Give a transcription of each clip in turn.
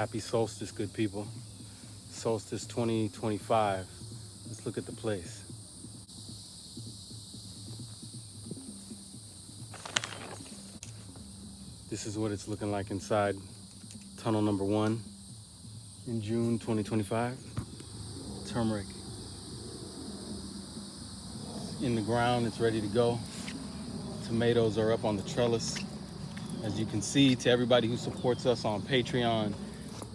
Happy solstice, good people. Solstice 2025. Let's look at the place. This is what it's looking like inside tunnel number 1 in June 2025. Turmeric in the ground, it's ready to go. Tomatoes are up on the trellis. As you can see, to everybody who supports us on Patreon,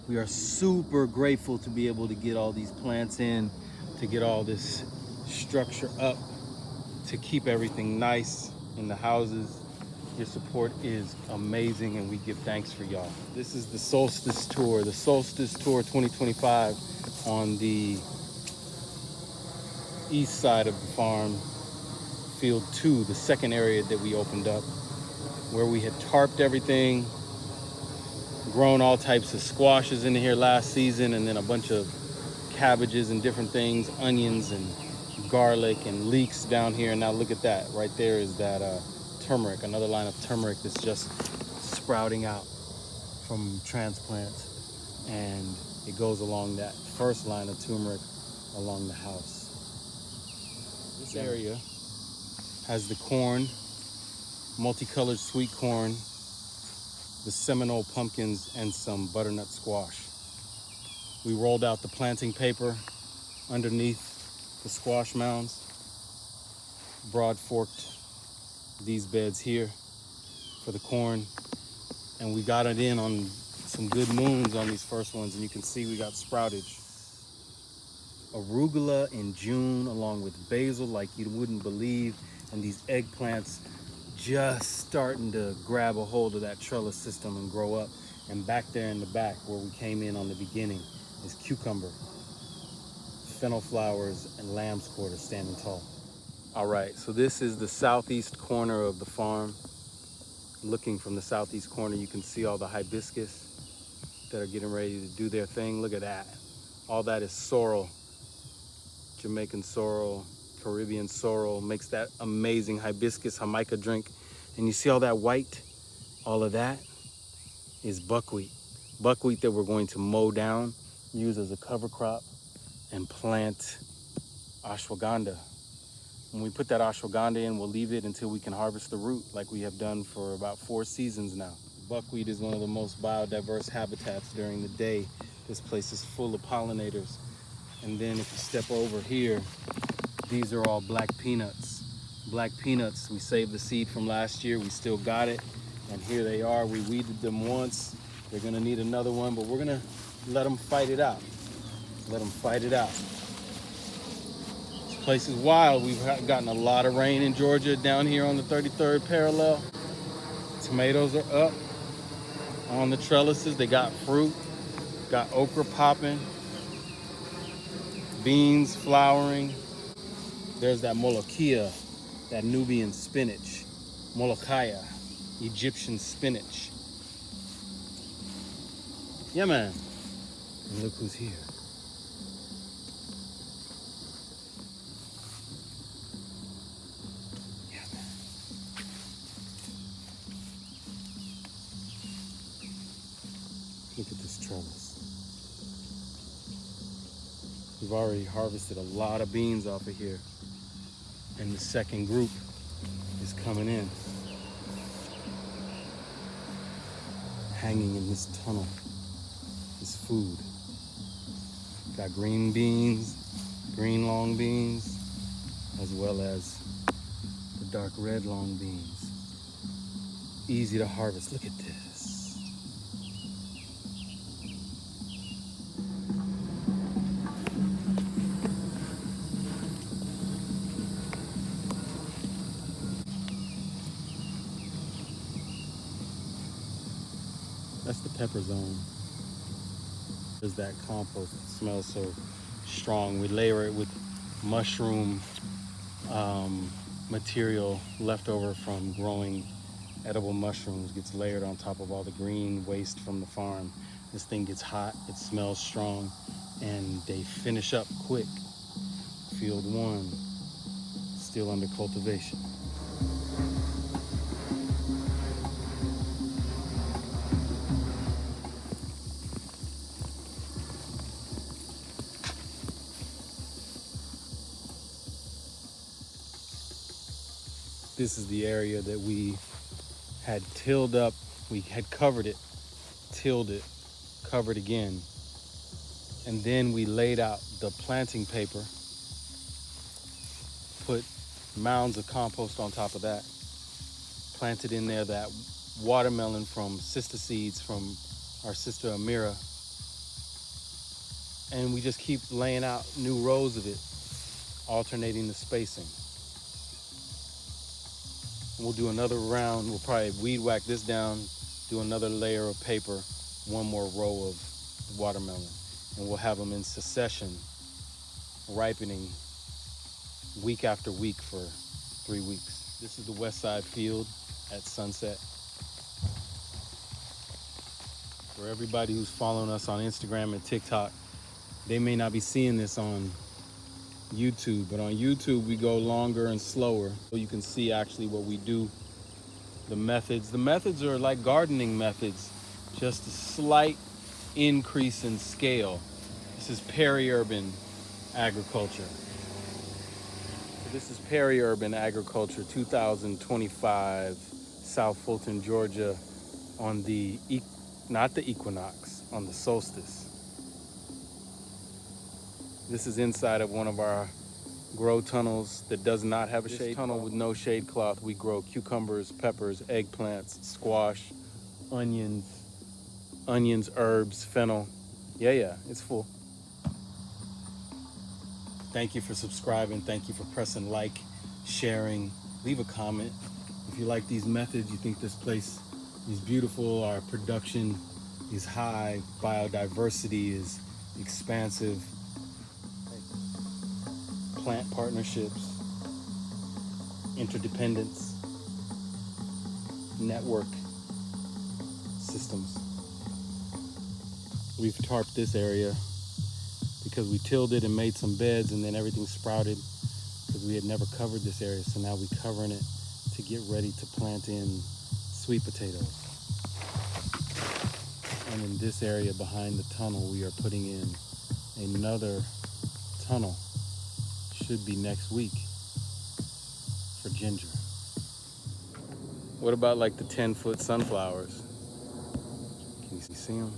we are super grateful to be able to get all these plants in, to get all this structure up, to keep everything nice in the houses. Your support is amazing and we give thanks for y'all. This is the Solstice Tour, the Solstice Tour 2025 on the east side of the farm, field 2, the second area that we opened up, where we had tarped everything, grown all types of squashes in here last season, and then a bunch of cabbages and different things, onions and garlic and leeks down here. And now look at that, right there is that turmeric, another line of turmeric that's just sprouting out from transplants, and it goes along that first line of turmeric along the house. This area has the corn, multicolored sweet corn, the Seminole pumpkins, and some butternut squash. We rolled out the planting paper underneath the squash mounds, broad forked these beds here for the corn, and we got it in on some good moons on these first ones, and you can see we got sproutage. Arugula in June along with basil like you wouldn't believe, and these eggplants just starting to grab a hold of that trellis system and grow up. And back there in the back where we came in on the beginning is cucumber, fennel flowers, and lamb's quarter standing tall. All right, so this is the southeast corner of the farm. Looking from the southeast corner, you can see all the hibiscus that are getting ready to do their thing. Look at that. All that is sorrel, Jamaican sorrel, Caribbean sorrel, makes that amazing hibiscus Jamaica drink. And you see all that white? All of that is buckwheat. Buckwheat that we're going to mow down, use as a cover crop, and plant ashwagandha. When we put that ashwagandha in, we'll leave it until we can harvest the root, like we have done for about 4 seasons now. Buckwheat is one of the most biodiverse habitats during the day. This place is full of pollinators. And then if you step over here, these are all black peanuts. Black peanuts, we saved the seed from last year. We still got it. And here they are. We weeded them once. They're gonna need another one, but we're gonna let them fight it out. Let them fight it out. This place is wild. We've gotten a lot of rain in Georgia down here on the 33rd parallel. Tomatoes are up on the trellises. They got fruit, got okra popping, beans flowering. There's that molokia, that Nubian spinach, molokhaya, Egyptian spinach. Yeah, man. And look who's here. Yeah, man. Look at this trellis. We've already harvested a lot of beans off of here, and the second group is coming in, hanging in this tunnel. This food. Got green beans, green long beans, as well as the dark red long beans. Easy to harvest. Look at this. That's the pepper zone. There's that compost that smells so strong. We layer it with mushroom material left over from growing edible mushrooms. Gets layered on top of all the green waste from the farm. This thing gets hot, it smells strong, and they finish up quick. Field 1, still under cultivation. This is the area that we had tilled up. We had covered it, tilled it, covered again. And then we laid out the planting paper, put mounds of compost on top of that, planted in there that watermelon from sister seeds from our sister Amira. And we just keep laying out new rows of it, alternating the spacing. And we'll do another round. We'll probably weed whack this down, do another layer of paper, one more row of watermelon. And we'll have them in succession, ripening week after week for 3 weeks. This is the west side field at sunset. For everybody who's following us on Instagram and TikTok, they may not be seeing this on YouTube, but on YouTube we go longer and slower. So you can see actually what we do, the methods. The methods are like gardening methods, just a slight increase in scale. This is peri-urban agriculture. So this is peri-urban agriculture 2025, South Fulton, Georgia, on the, not the equinox, on the solstice. This is inside of one of our grow tunnels that does not have a shade tunnel with no shade cloth. We grow cucumbers, peppers, eggplants, squash, onions, herbs, fennel. Yeah, it's full. Thank you for subscribing. Thank you for pressing like, sharing, leave a comment. If you like these methods, you think this place is beautiful, our production is high, biodiversity is expansive, plant partnerships, interdependence, network systems. We've tarped this area because we tilled it and made some beds, and then everything sprouted because we had never covered this area. So now we're covering it to get ready to plant in sweet potatoes. And in this area behind the tunnel, we are putting in another tunnel. Should be next week for ginger. What about like the 10-foot sunflowers? Can you see them?